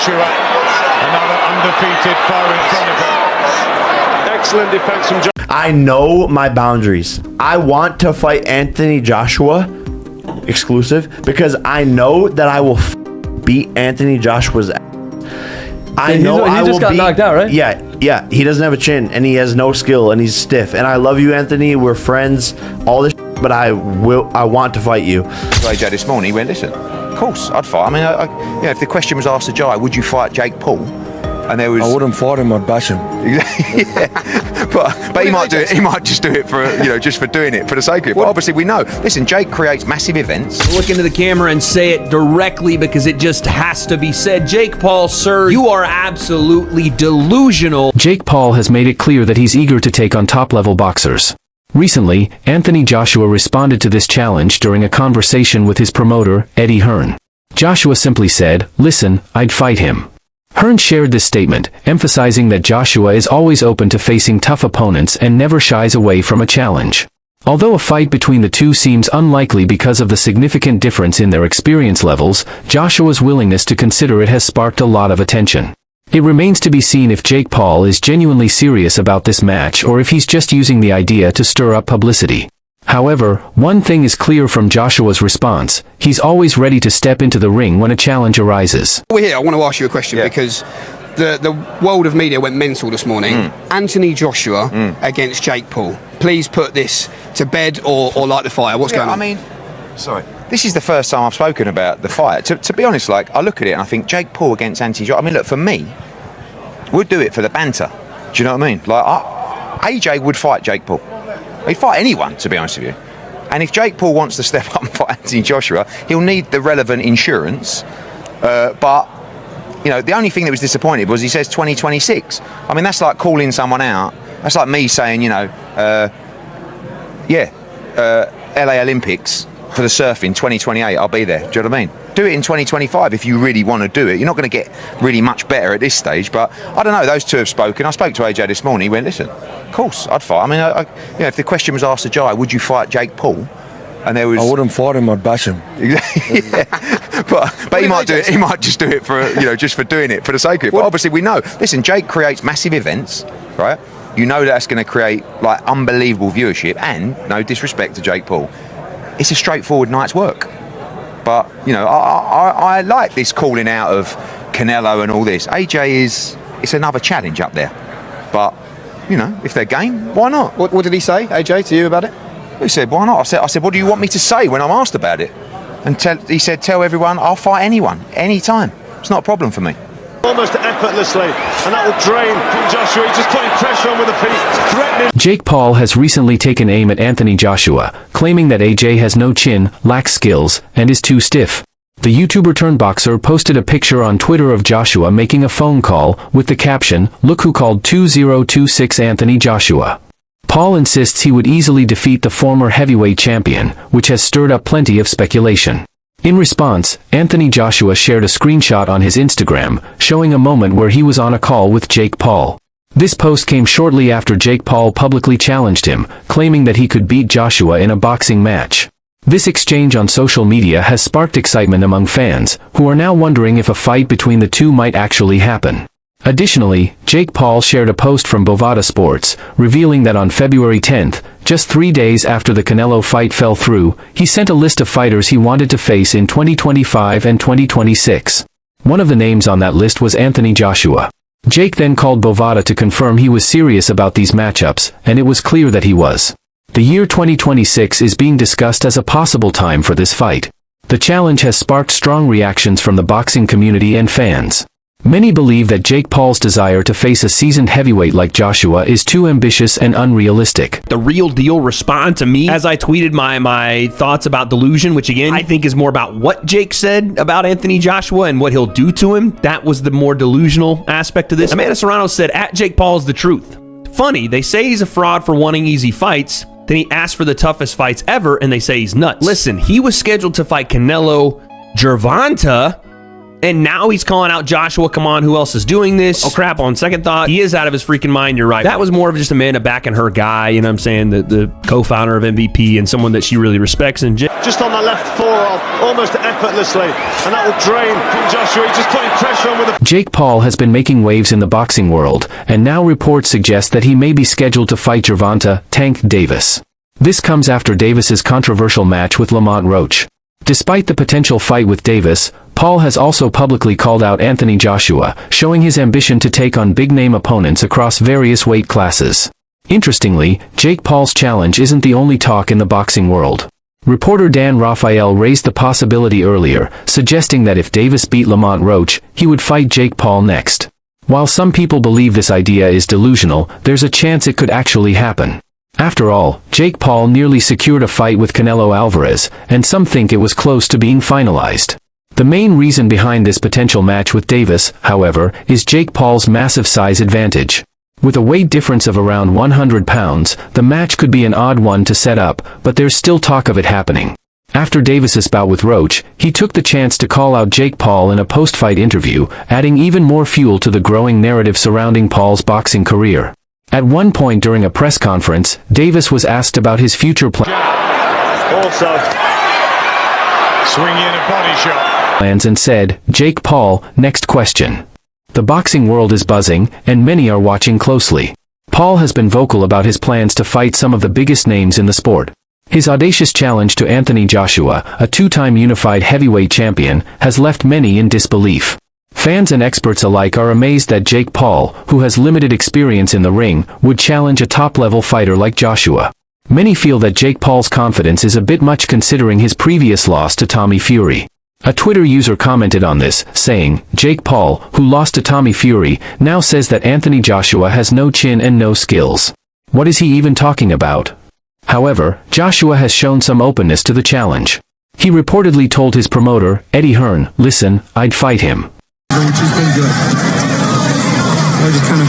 Joshua, another undefeated foe in front of him. Excellent defense from Joshua. I know my boundaries. I want to fight Anthony Joshua exclusive because I know that I will beat Anthony Joshua's ass. I know I will just got knocked out, right? Yeah. He doesn't have a chin and he has no skill and he's stiff. And I love you, Anthony. We're friends. All this, but I want to fight you. AJ this morning, he went, listen, of course I'd fight. I mean, if the question was asked to Jai, would you fight Jake Paul? And there was, I wouldn't fight him. I'd bash him. Yeah, but he might do it. He might just do it for just for doing it for the sake of it. But obviously, we know. Listen, Jake creates massive events. Look into the camera and say it directly because it just has to be said. Jake Paul, sir, you are absolutely delusional. Jake Paul has made it clear that he's eager to take on top-level boxers. Recently, Anthony Joshua responded to this challenge during a conversation with his promoter, Eddie Hearn. Joshua simply said, "Listen, I'd fight him." Hearn shared this statement, emphasizing that Joshua is always open to facing tough opponents and never shies away from a challenge. Although a fight between the two seems unlikely because of the significant difference in their experience levels, Joshua's willingness to consider it has sparked a lot of attention. It remains to be seen if Jake Paul is genuinely serious about this match or if he's just using the idea to stir up publicity. However, one thing is clear from Joshua's response: he's always ready to step into the ring when a challenge arises. We're here. I want to ask you a question because the world of media went mental this morning. Anthony Joshua against Jake Paul. Please put this to bed or light the fire. What's going on? I mean, sorry. This is the first time I've spoken about the fight. To be honest, I look at it and I think Jake Paul against Anthony Joshua. I mean, look, for me, we'd do it for the banter. Do you know what I mean? AJ would fight Jake Paul. He'd fight anyone, to be honest with you. And if Jake Paul wants to step up and fight Anthony Joshua, he'll need the relevant insurance. But the only thing that was disappointing was he says 2026. I mean, that's like calling someone out. That's like me saying, LA Olympics for the surfing 2028, I'll be there. Do you know what I mean? Do it in 2025 if you really want to do it. You're not going to get really much better at this stage, but I don't know. Those two have spoken. I spoke to AJ this morning. He went, listen, of course I'd fight. I mean, if the question was asked to Jai, would you fight Jake Paul? And there was, I wouldn't fight him. I'd bash him. but he might do it. He might just do it for just for doing it for the sake of it. But obviously, we know. Listen, Jake creates massive events, right? You know that's going to create unbelievable viewership, and no disrespect to Jake Paul, it's a straightforward night's work. But I like this calling out of Canelo and all this. AJ it's another challenge up there. But if they're game, why not? What did he say, AJ, to you about it? He said, why not? I said, what do you want me to say when I'm asked about it? And he said, tell everyone I'll fight anyone, anytime. It's not a problem for me. Almost effortlessly, and that will drain from Joshua. He's just putting pressure on with the feet, threatening. Jake Paul has recently taken aim at Anthony Joshua, claiming that AJ has no chin, lacks skills, and is too stiff. The YouTuber-turned-boxer posted a picture on Twitter of Joshua making a phone call, with the caption, "Look who called 2026 Anthony Joshua." Paul insists he would easily defeat the former heavyweight champion, which has stirred up plenty of speculation. In response, Anthony Joshua shared a screenshot on his Instagram, showing a moment where he was on a call with Jake Paul. This post came shortly after Jake Paul publicly challenged him, claiming that he could beat Joshua in a boxing match. This exchange on social media has sparked excitement among fans, who are now wondering if a fight between the two might actually happen. Additionally, Jake Paul shared a post from Bovada Sports, revealing that on February 10th, just 3 days after the Canelo fight fell through, he sent a list of fighters he wanted to face in 2025 and 2026. One of the names on that list was Anthony Joshua. Jake then called Bovada to confirm he was serious about these matchups, and it was clear that he was. The year 2026 is being discussed as a possible time for this fight. The challenge has sparked strong reactions from the boxing community and fans. Many believe that Jake Paul's desire to face a seasoned heavyweight like Joshua is too ambitious and unrealistic. The real deal respond to me as I tweeted my thoughts about delusion, which again, I think is more about what Jake said about Anthony Joshua and what he'll do to him. That was the more delusional aspect of this. Amanda Serrano said, at Jake Paul is the truth. Funny, they say he's a fraud for wanting easy fights, then he asked for the toughest fights ever and they say he's nuts. Listen, he was scheduled to fight Canelo Gervonta, And now he's calling out Joshua. Come on, who else is doing this? Oh crap, on second thought, he is out of his freaking mind. You're right. That was more of just Amanda backing her guy, you know what I'm saying? The co-founder of MVP and someone that she really respects. And just on the left forearm, almost effortlessly. And that will drain from Joshua. He's just putting pressure on with the... Jake Paul has been making waves in the boxing world, and now reports suggest that he may be scheduled to fight Gervonta "Tank" Davis. This comes after Davis's controversial match with Lamont Roach. Despite the potential fight with Davis, Paul has also publicly called out Anthony Joshua, showing his ambition to take on big-name opponents across various weight classes. Interestingly, Jake Paul's challenge isn't the only talk in the boxing world. Reporter Dan Raphael raised the possibility earlier, suggesting that if Davis beat Lamont Roach, he would fight Jake Paul next. While some people believe this idea is delusional, there's a chance it could actually happen. After all, Jake Paul nearly secured a fight with Canelo Alvarez, and some think it was close to being finalized. The main reason behind this potential match with Davis, however, is Jake Paul's massive size advantage. With a weight difference of around 100 pounds, the match could be an odd one to set up, but there's still talk of it happening. After Davis's bout with Roach, he took the chance to call out Jake Paul in a post-fight interview, adding even more fuel to the growing narrative surrounding Paul's boxing career. At one point during a press conference, Davis was asked about his future Also, swinging a body shot. plans and said, "Jake Paul, next question." The boxing world is buzzing, and many are watching closely. Paul has been vocal about his plans to fight some of the biggest names in the sport. His audacious challenge to Anthony Joshua, a two-time unified heavyweight champion, has left many in disbelief. Fans and experts alike are amazed that Jake Paul, who has limited experience in the ring, would challenge a top-level fighter like Joshua. Many feel that Jake Paul's confidence is a bit much considering his previous loss to Tommy Fury. A Twitter user commented on this, saying, "Jake Paul, who lost to Tommy Fury, now says that Anthony Joshua has no chin and no skills. What is he even talking about?" However, Joshua has shown some openness to the challenge. He reportedly told his promoter, Eddie Hearn, "Listen, I'd fight him." Which has been good. So just kind of,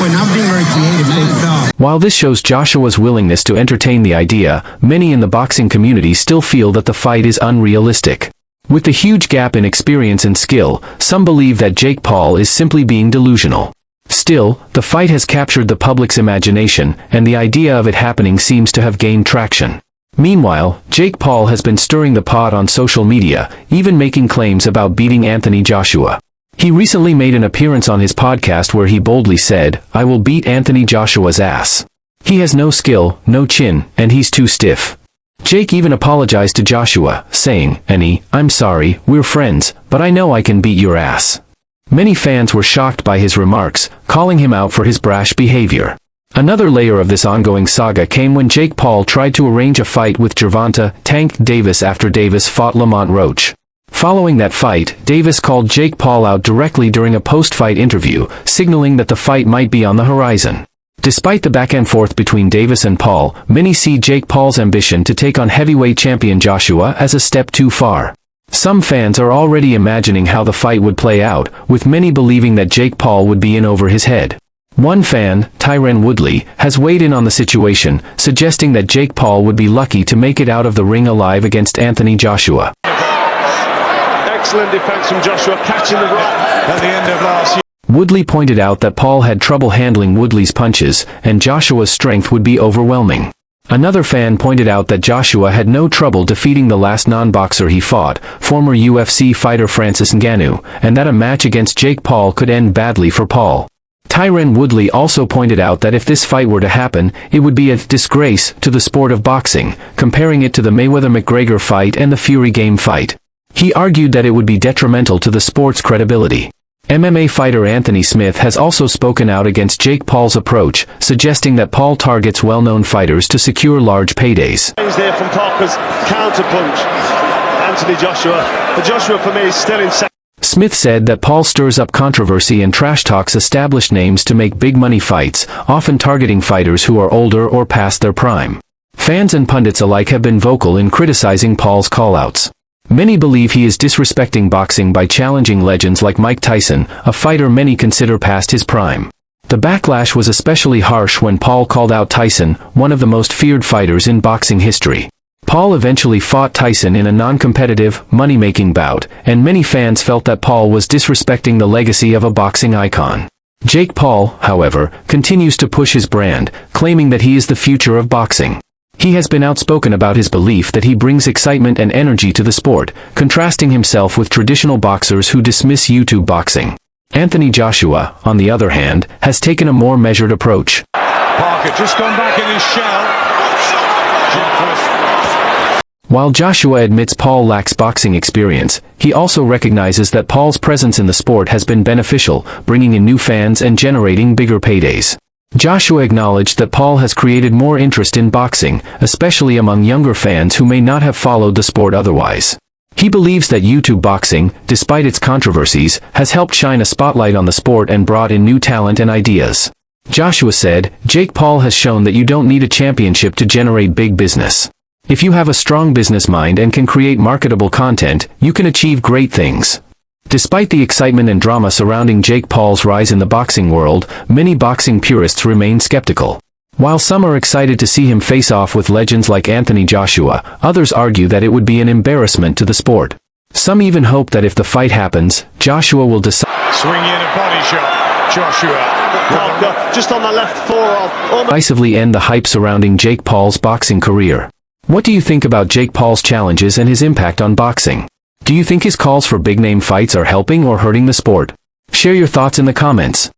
when I'm being very creative. While this shows Joshua's willingness to entertain the idea, many in the boxing community still feel that the fight is unrealistic. With the huge gap in experience and skill, some believe that Jake Paul is simply being delusional. Still, the fight has captured the public's imagination, and the idea of it happening seems to have gained traction. Meanwhile, Jake Paul has been stirring the pot on social media, even making claims about beating Anthony Joshua. He recently made an appearance on his podcast where he boldly said, "I will beat Anthony Joshua's ass. He has no skill, no chin, and he's too stiff." Jake even apologized to Joshua, saying, "Annie, I'm sorry, we're friends, but I know I can beat your ass." Many fans were shocked by his remarks, calling him out for his brash behavior. Another layer of this ongoing saga came when Jake Paul tried to arrange a fight with Gervonta "Tank" Davis after Davis fought Lamont Roach. Following that fight, Davis called Jake Paul out directly during a post-fight interview, signaling that the fight might be on the horizon. Despite the back-and-forth between Davis and Paul, many see Jake Paul's ambition to take on heavyweight champion Joshua as a step too far. Some fans are already imagining how the fight would play out, with many believing that Jake Paul would be in over his head. One fan, Tyron Woodley, has weighed in on the situation, suggesting that Jake Paul would be lucky to make it out of the ring alive against Anthony Joshua. Excellent defense from Joshua, catching the rock at the end of last year. Woodley pointed out that Paul had trouble handling Woodley's punches, and Joshua's strength would be overwhelming. Another fan pointed out that Joshua had no trouble defeating the last non-boxer he fought, former UFC fighter Francis Ngannou, and that a match against Jake Paul could end badly for Paul. Tyron Woodley also pointed out that if this fight were to happen, it would be a disgrace to the sport of boxing, comparing it to the Mayweather-McGregor fight and the Fury Game fight. He argued that it would be detrimental to the sport's credibility. MMA fighter Anthony Smith has also spoken out against Jake Paul's approach, suggesting that Paul targets well-known fighters to secure large paydays. There from Parker's counterpunch, Anthony Joshua. But Joshua for me is still in second. Smith said that Paul stirs up controversy and trash talks established names to make big money fights, often targeting fighters who are older or past their prime. Fans and pundits alike have been vocal in criticizing Paul's callouts. Many believe he is disrespecting boxing by challenging legends like Mike Tyson, a fighter many consider past his prime. The backlash was especially harsh when Paul called out Tyson, one of the most feared fighters in boxing history. Paul eventually fought Tyson in a non-competitive, money-making bout, and many fans felt that Paul was disrespecting the legacy of a boxing icon. Jake Paul, however, continues to push his brand, claiming that he is the future of boxing. He has been outspoken about his belief that he brings excitement and energy to the sport, contrasting himself with traditional boxers who dismiss YouTube boxing. Anthony Joshua, on the other hand, has taken a more measured approach. Parker just gone back in his shell. While Joshua admits Paul lacks boxing experience, he also recognizes that Paul's presence in the sport has been beneficial, bringing in new fans and generating bigger paydays. Joshua acknowledged that Paul has created more interest in boxing, especially among younger fans who may not have followed the sport otherwise. He believes that YouTube boxing, despite its controversies, has helped shine a spotlight on the sport and brought in new talent and ideas. Joshua said, "Jake Paul has shown that you don't need a championship to generate big business. If you have a strong business mind and can create marketable content, you can achieve great things." Despite the excitement and drama surrounding Jake Paul's rise in the boxing world, many boxing purists remain skeptical. While some are excited to see him face off with legends like Anthony Joshua, others argue that it would be an embarrassment to the sport. Some even hope that if the fight happens, Joshua will Swinging a body shot. Joshua. Just on the left forearm. decisively end the hype surrounding Jake Paul's boxing career. What do you think about Jake Paul's challenges and his impact on boxing? Do you think his calls for big-name fights are helping or hurting the sport? Share your thoughts in the comments.